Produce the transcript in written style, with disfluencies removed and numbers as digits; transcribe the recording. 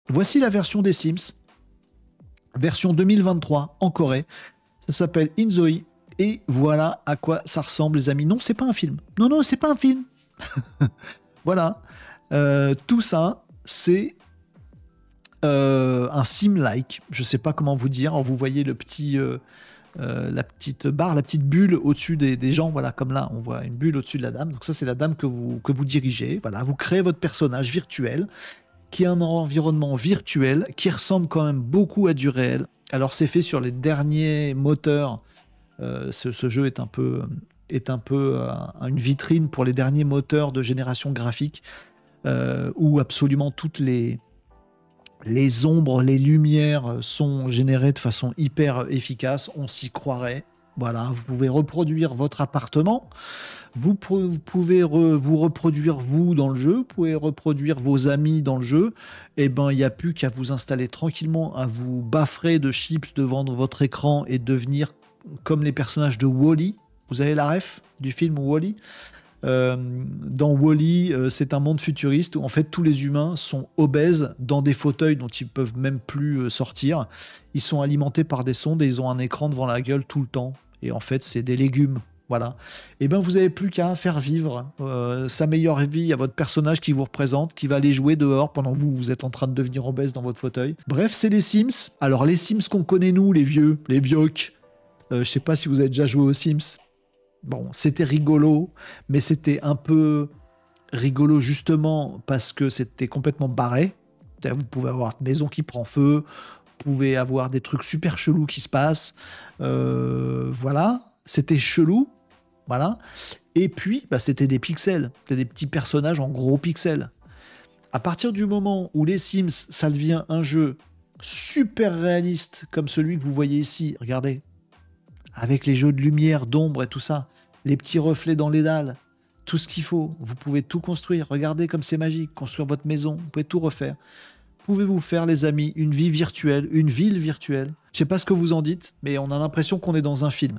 Voici la version des Sims, version 2023 en Corée. Ça s'appelle Inzoi. Et voilà à quoi ça ressemble, les amis. Non, c'est pas un film. Non, non, c'est pas un film. Voilà. Tout ça, c'est un sim-like. Je sais pas comment vous dire. Vous voyez le petit, la petite barre, la petite bulle au-dessus des gens. Voilà, comme là, on voit une bulle au-dessus de la dame. Donc ça, c'est la dame que vous dirigez. Voilà, vous créez votre personnage virtuel qui a un environnement virtuel qui ressemble quand même beaucoup à du réel. Alors, c'est fait sur les derniers moteurs. Ce jeu est un peu une vitrine pour les derniers moteurs de génération graphique où absolument toutes les ombres, les lumières sont générées de façon hyper efficace. On s'y croirait. Voilà, vous pouvez reproduire votre appartement. Vous pouvez vous reproduire vous dans le jeu. Vous pouvez reproduire vos amis dans le jeu. Eh ben, il n'y a plus qu'à vous installer tranquillement, à vous baffrer de chips devant votre écran et devenir comme les personnages de Wall-E. Vous avez la ref du film Wall-E? Dans Wall-E, c'est un monde futuriste où en fait tous les humains sont obèses dans des fauteuils dont ils peuvent même plus sortir. Ils sont alimentés par des sondes et ils ont un écran devant la gueule tout le temps. Et en fait, c'est des légumes. Voilà. Et ben vous n'avez plus qu'à faire vivre sa meilleure vie à votre personnage qui vous représente, qui va aller jouer dehors pendant que vous êtes en train de devenir obèse dans votre fauteuil. Bref, c'est les Sims. Alors les Sims qu'on connaît nous, les vieux, les vioques. Je sais pas si vous avez déjà joué aux Sims. Bon, c'était rigolo, mais c'était un peu rigolo justement parce que c'était complètement barré. Vous pouvez avoir une maison qui prend feu, vous pouvez avoir des trucs super chelous qui se passent. Voilà, c'était chelou. Voilà. Et puis, bah, c'était des pixels. C'était des petits personnages en gros pixels. À partir du moment où les Sims, ça devient un jeu super réaliste comme celui que vous voyez ici, regardez, avec les jeux de lumière, d'ombre et tout ça, les petits reflets dans les dalles, tout ce qu'il faut, vous pouvez tout construire. Regardez comme c'est magique, construire votre maison, vous pouvez tout refaire. Pouvez-vous faire, les amis, une vie virtuelle, une ville virtuelle? Je sais pas ce que vous en dites, mais on a l'impression qu'on est dans un film.